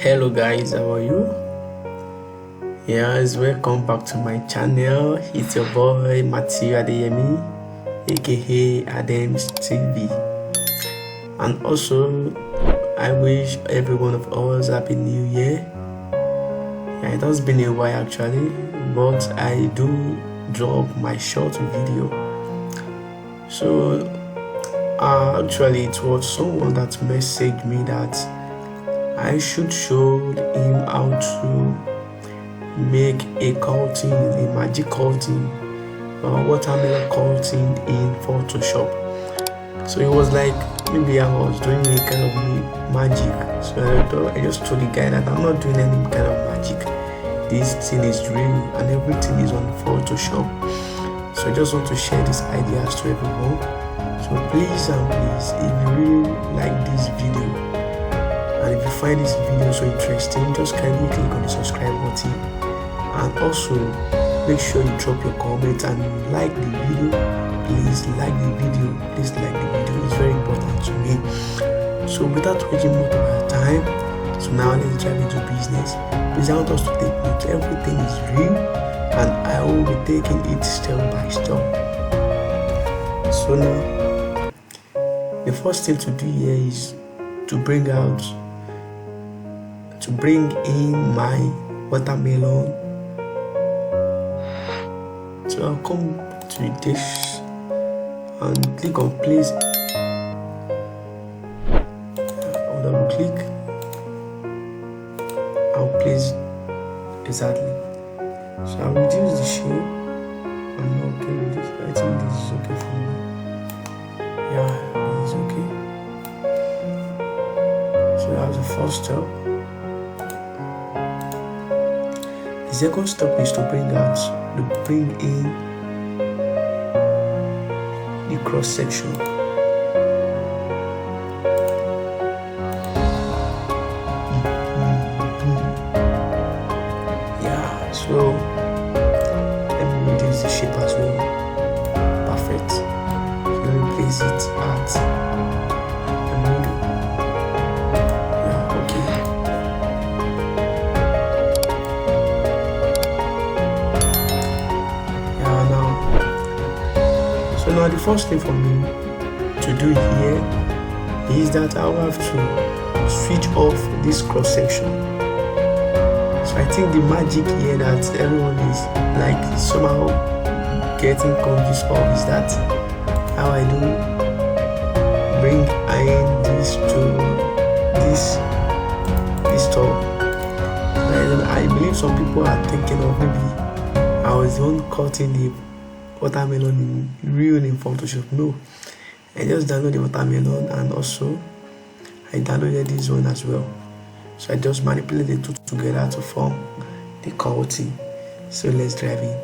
Hello guys, how are you? Yes, welcome back to my channel. It's your boy Matthew Adeyemi, aka Adem's TV. And also, I wish every one of us happy new year. Yeah, it has been a while actually, but I do drop my short video. So actually it was someone that messaged me that I should show him how to make a cartoon, a magic cartoon, or watermelon cartoon in Photoshop. So it was like maybe I was doing a kind of magic. So I just told the guy that I'm not doing any kind of magic. This thing is real and everything is on Photoshop. So I just want to share these ideas to everyone. So please and please, if you really like this video, and if you find this video so interesting, just kindly click on the subscribe button, and also make sure you drop your comment and like the video. Please like the video. Please like the video. It's very important to me. So without wasting more of our time, so now let's dive into business. Please, I want us to take note. Everything is real, and I will be taking it step by step. So now, the first thing to do here is to bring in my watermelon. So I'll come to this and click on place. I'll double click. I'll place exactly. So I'll reduce the shape. I'm okay with this. I think this is okay for me. Yeah, this is okay. So that's the first step. The second step is to bring in the cross section. Yeah, so let me reduce the shape as well. Perfect. So let me place it at the middle. Yeah, okay. So now the first thing for me to do here is that I will have to switch off this cross section. So I think the magic here that everyone is like somehow getting confused of is that how I do bring in this to this top. And I believe some people are thinking of maybe I was the one cutting the watermelon real in Photoshop. No, I just downloaded the watermelon, and also I downloaded this one as well. So I just manipulated the two together to form the cartoon. So let's drive in.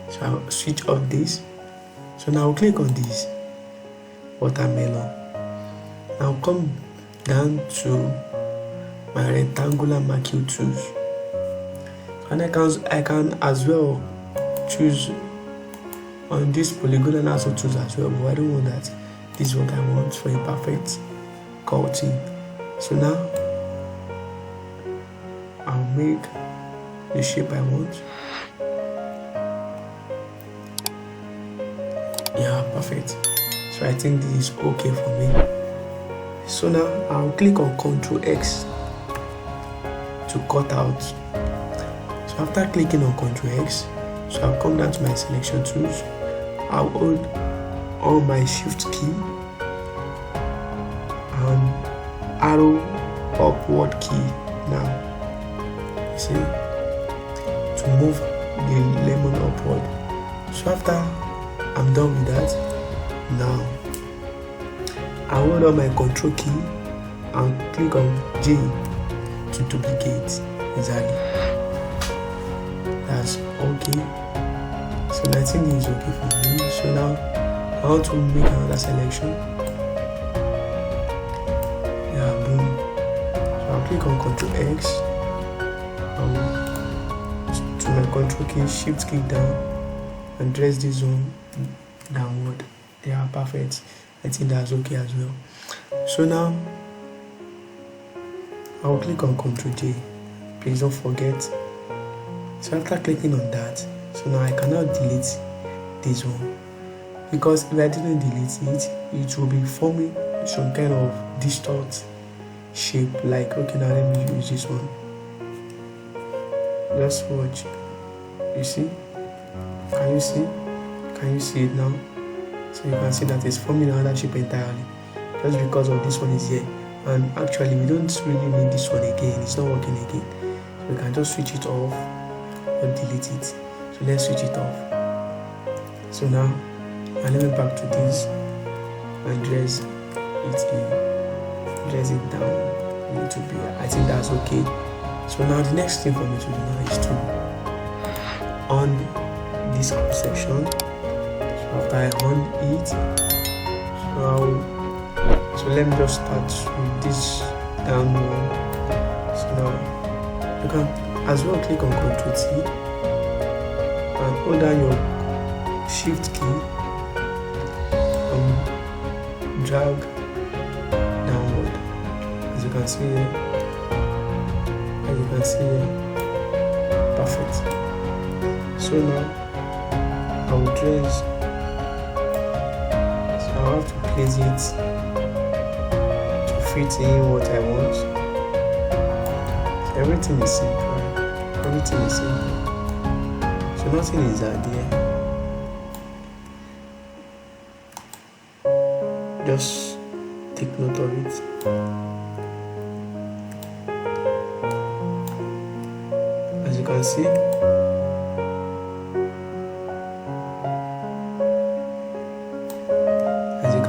So I'll switch off this. So now I'll click on this watermelon. Now come down to my rectangular marquee tools, and I can as well choose on this polygon and also choose as well, but I don't want that. This is what I want for a perfect cartoon. So now I'll make the shape I want. Yeah, perfect. So I think this is okay for me. So now I'll click on Ctrl X to cut out. So after clicking on Ctrl X, so I'll come down to my selection tools. I'll hold on my shift key and arrow upward key now. You see, to move the lemon upward. So after I'm done with that, now I hold on my control key and click on J to duplicate. Exactly. That's okay. So I think this is okay for me. So now I want to make another selection. Yeah, boom. So I'll click on Ctrl X, to my control key, shift key down, and dress this one downward. They are perfect. I think that's okay as well. So now I'll click on Ctrl J. Please don't forget. So after clicking on that, so now I cannot delete this one, because if I didn't delete it, it will be forming some kind of distort shape. Like, okay, now let me use this one. Just watch. You see? Can you see? Can you see it now? So you can see that it's forming another shape entirely, just because of this one is here. And actually we don't really need this one again. It's not working again. So we can just switch it off or delete it. So let's switch it off. So now I let me back to this and dress it down a little bit. I think that's okay. So now the next thing for me to do now is to on this section. So after I on it, so let me just start with this down one. So now you can as well click on Ctrl T and hold down your Shift key and drag downward. As you can see here, perfect. So now I will dress. So I have to place it to fit in what I want. So everything is simple. So nothing is out there. Just take note of it. As you can see, as you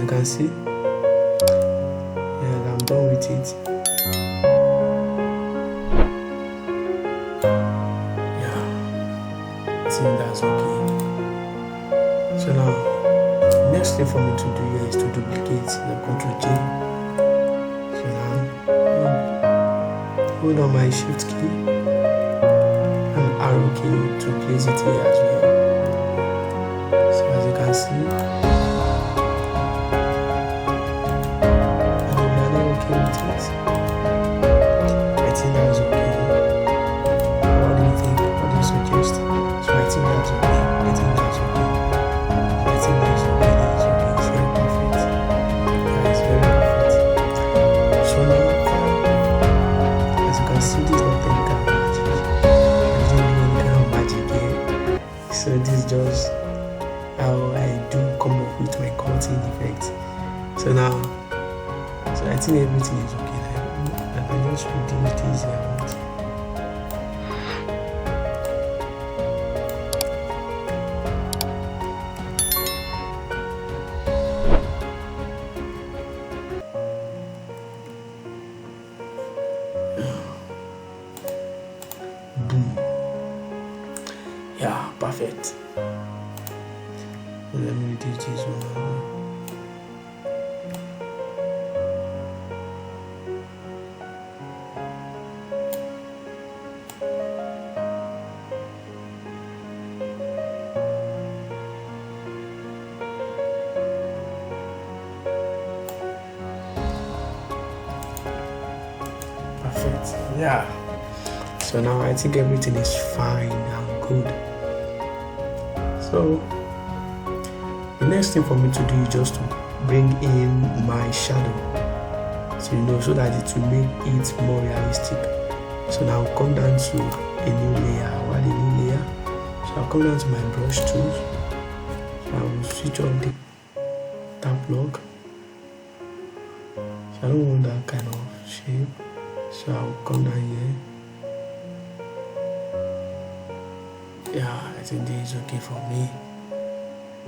can see, and I'm done with it. Yeah, I think that's okay. So now, next thing for me to do here is to duplicate the Ctrl J. So now, hold on my Shift key and arrow key to place it here as well. So as you can see, and we are not okay with it. I think that's okay. What do you think? What do you suggest? So I think that's okay. It's very perfect. Yeah, it's very perfect. So now, as you can see, this is not any kind of magic. I didn't do any kind of magic here. So this is just how I do come up with my cutting effect. So now, so I think everything is okay. I can just reduce this here. Boom. Yeah, perfect. Let me reduce this one. Perfect. Yeah. So now I think everything is fine and good. So the next thing for me to do is just to bring in my shadow. So so that it will make it more realistic. So now I'll come down to a new layer. I'll add a new layer. So I'll come down to my brush tools. So I will switch on the tab lock. So I don't want that kind of shape. So I'll come down here. Yeah, I think this is okay for me.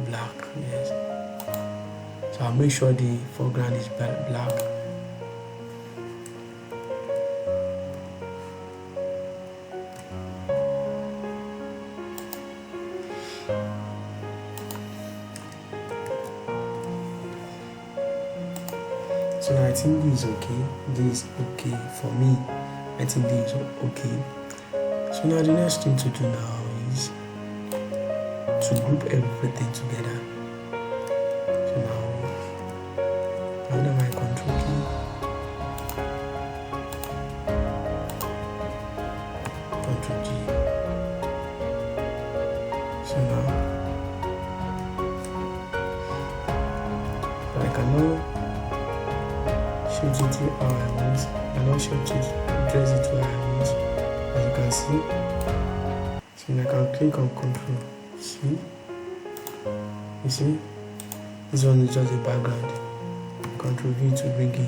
Black, yes. So I'll make sure the foreground is black. So now I think this is okay. This is okay for me. I think this is okay. So now the next thing to do now is to group everything together. So now So now I cannot shoot it how I want. I cannot shoot it, dress it where I want. As you can see. So I can click on control. See? You see? This one is just a background. Control V to bring in.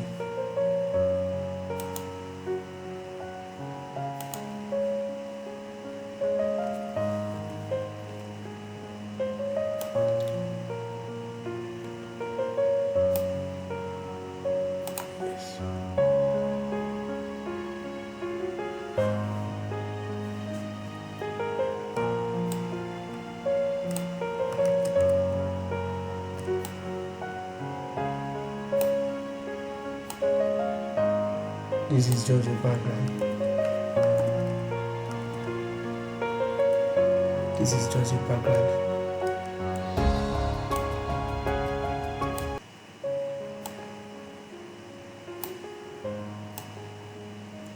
This is just a background. This is just a background.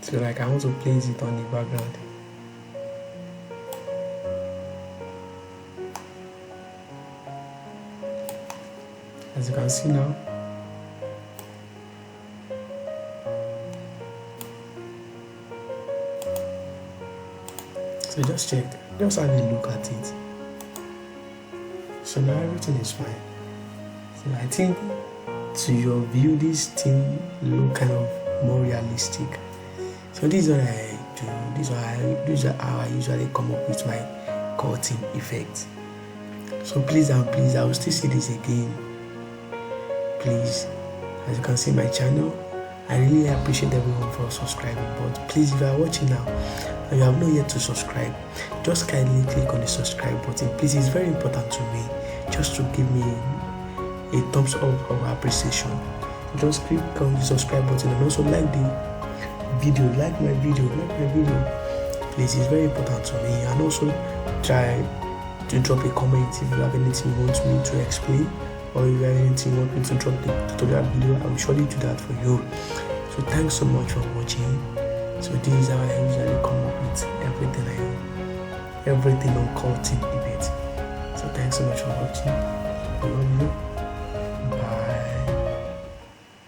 So like I want to place it on the background. As you can see now. So just check, just have a look at it. So now everything is fine. So I think to your view this thing look kind of more realistic. So this is what I do. This is how I usually come up with my cutting effect. So please and please, I will still say this again. Please, as you can see my channel, I really appreciate everyone for subscribing. But please, if you are watching now and you have not yet to subscribe, just kindly click on the subscribe button. Please, it's very important to me just to give me a thumbs up of appreciation. Just click on the subscribe button and also like the video, like my video. Please, it's very important to me. And also try to drop a comment if you have anything you want me to explain, or if you have anything you want me to drop the tutorial video. I will surely do that for you. So thanks so much for watching. So this is how I usually come up with everything on cutting a bit. So thanks so much for watching. I love you.